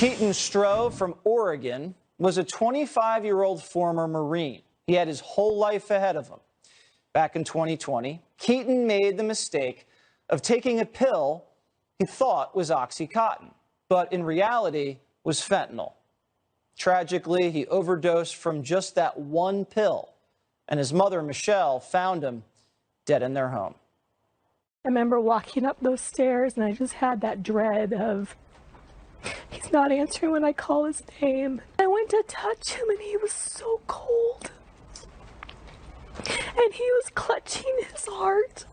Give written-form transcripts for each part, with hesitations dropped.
Keaton Stroh from Oregon was a 25-year-old former Marine. He had his whole life ahead of him. Back in 2020, Keaton made the mistake of taking a pill he thought was Oxycontin, but in reality was fentanyl. Tragically, he overdosed from just that one pill, and his mother, Michelle, found him dead in their home. I remember walking up those stairs, and I just had that dread of, he's not answering when I call his name. I went to touch him, and he was so cold. And he was clutching his heart.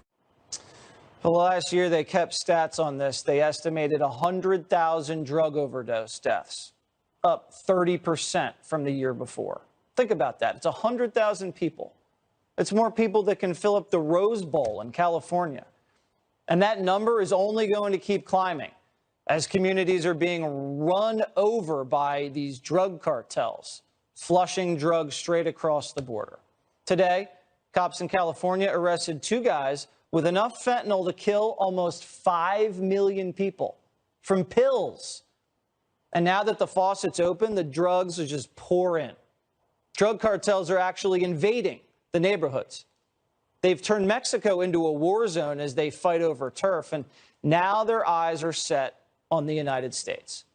For the last year, they kept stats on this. They estimated 100,000 drug overdose deaths, up 30% from the year before. Think about that. It's 100,000 people. It's more people that can fill up the Rose Bowl in California. And that number is only going to keep climbing as communities are being run over by these drug cartels, flushing drugs straight across the border. Today, cops in California arrested 2 guys with enough fentanyl to kill almost 5 million people from pills. And now that the faucet's open, the drugs will just pour in. Drug cartels are actually invading the neighborhoods. They've turned Mexico into a war zone as they fight over turf, and now their eyes are set on the United States.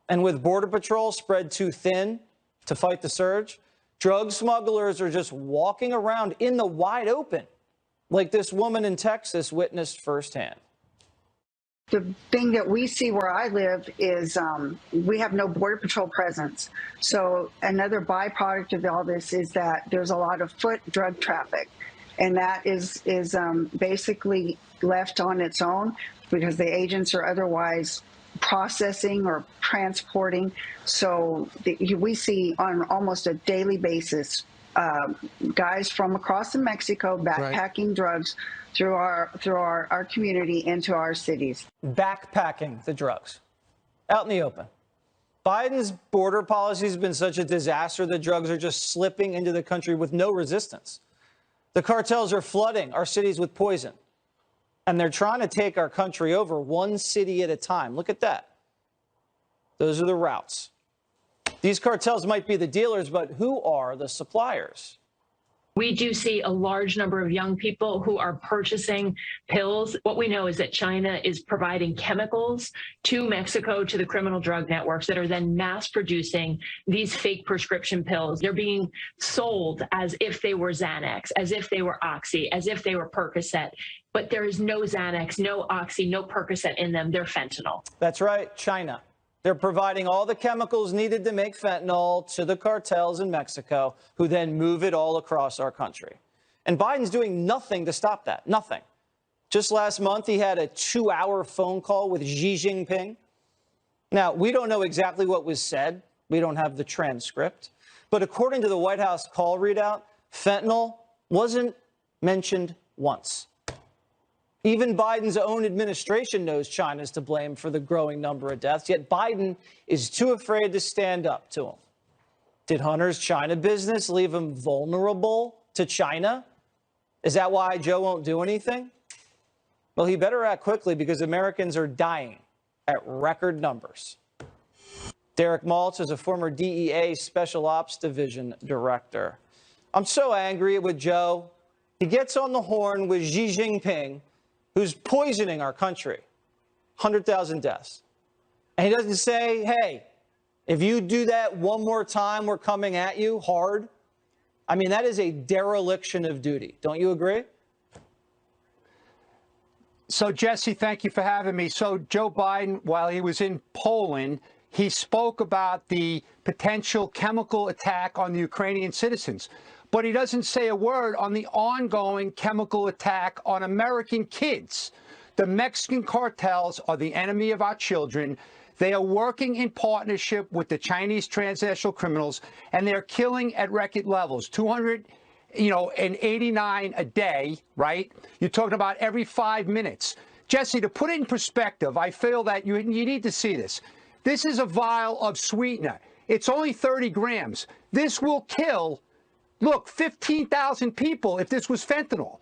And with Border Patrol spread too thin to fight the surge, drug smugglers are just walking around in the wide open, like this woman in Texas witnessed firsthand. The thing that we see where I live is we have no Border Patrol presence. So another byproduct of all this is that there's a lot of foot drug traffic. And that is basically left on its own because the agents are otherwise processing or transporting. So we see on almost a daily basis guys from across Mexico backpacking drugs through our community into our cities. Backpacking the drugs out in the open. Biden's border policy has been such a disaster that drugs are just slipping into the country with no resistance. The cartels are flooding our cities with poison, and they're trying to take our country over one city at a time. Look at that. Those are the routes. These cartels might be the dealers, but who are the suppliers? We do see a large number of young people who are purchasing pills. What we know is that China is providing chemicals to Mexico, to the criminal drug networks that are then mass producing these fake prescription pills. They're being sold as if they were Xanax, as if they were Oxy, as if they were Percocet. But there is no Xanax, no Oxy, no Percocet in them. They're fentanyl. That's right, China. They're providing all the chemicals needed to make fentanyl to the cartels in Mexico, who then move it all across our country. And Biden's doing nothing to stop that, nothing. Just last month, he had a 2-hour phone call with Xi Jinping. Now, we don't know exactly what was said. We don't have the transcript. But according to the White House call readout, fentanyl wasn't mentioned once. Even Biden's own administration knows China's to blame for the growing number of deaths, yet Biden is too afraid to stand up to him. Did Hunter's China business leave him vulnerable to China? Is that why Joe won't do anything? Well, he better act quickly because Americans are dying at record numbers. Derek Maltz is a former DEA Special Ops Division director. I'm so angry with Joe. He gets on the horn with Xi Jinping, who's poisoning our country. 100,000 deaths. And he doesn't say, hey, if you do that one more time, we're coming at you hard. I mean, that is a dereliction of duty. Don't you agree? So, Jesse, thank you for having me. So, Joe Biden, while he was in Poland, he spoke about the potential chemical attack on the Ukrainian citizens. But he doesn't say a word on the ongoing chemical attack on American kids. The Mexican cartels are the enemy of our children. They are working in partnership with the Chinese transnational criminals, and they're killing at record levels. 289 a day, right? You're talking about every 5 minutes. Jesse, to put it in perspective, I feel that you need to see this. This is a vial of sweetener. It's only 30 grams. This will kill, look, 15,000 people if this was fentanyl.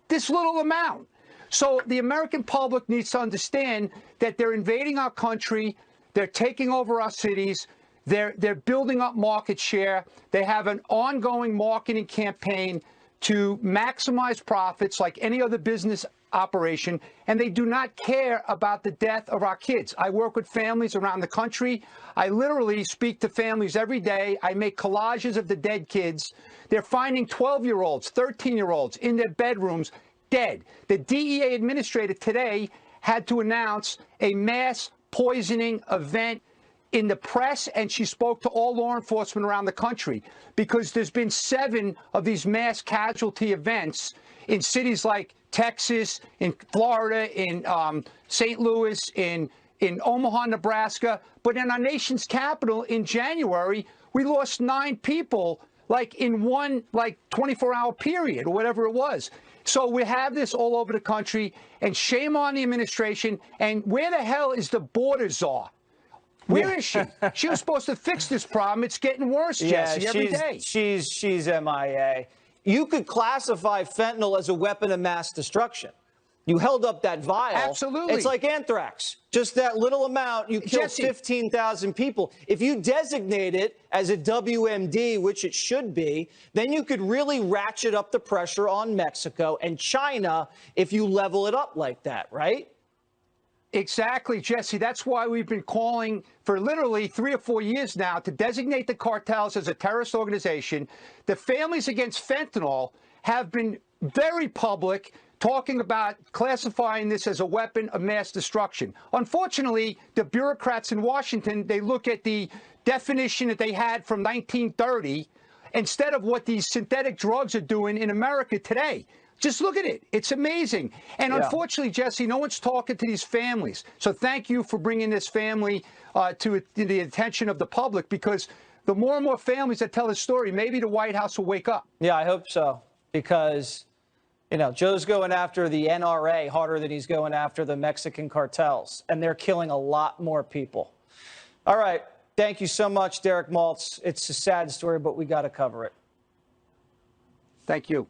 This little amount. So the American public needs to understand that they're invading our country. They're taking over our cities. They're building up market share. They have an ongoing marketing campaign to maximize profits like any other business operation, and they do not care about the death of our kids. I work with families around the country. I literally speak to families every day. I make collages of the dead kids. They're finding 12-year-olds, 13-year-olds in their bedrooms dead. The DEA administrator today had to announce a mass poisoning event in the press, and she spoke to all law enforcement around the country because there's been 7 of these mass casualty events in cities like Texas, in Florida, in St. Louis, in Omaha, Nebraska. But in our nation's capital in January, we lost 9 people like in one 24-hour period or whatever it was. So we have this all over the country, and shame on the administration. And where the hell is the border czar? Where is she? She was supposed to fix this problem. It's getting worse, Jesse, every day. She's MIA. You could classify fentanyl as a weapon of mass destruction. You held up that vial. Absolutely. It's like anthrax. Just that little amount, you killed 15,000 people. If you designate it as a WMD, which it should be, then you could really ratchet up the pressure on Mexico and China if you level it up like that, right? Exactly, Jesse. That's why we've been calling for literally 3 or 4 years now to designate the cartels as a terrorist organization. The Families Against Fentanyl have been very public, talking about classifying this as a weapon of mass destruction. Unfortunately, the bureaucrats in Washington, they look at the definition that they had from 1930 instead of what these synthetic drugs are doing in America today. Just look at it. It's amazing. And unfortunately, Jesse, no one's talking to these families. So thank you for bringing this family to the attention of the public, because the more and more families that tell this story, maybe the White House will wake up. Yeah, I hope so, because, you know, Joe's going after the NRA harder than he's going after the Mexican cartels, and they're killing a lot more people. All right. Thank you so much, Derek Maltz. It's a sad story, but we got to cover it. Thank you.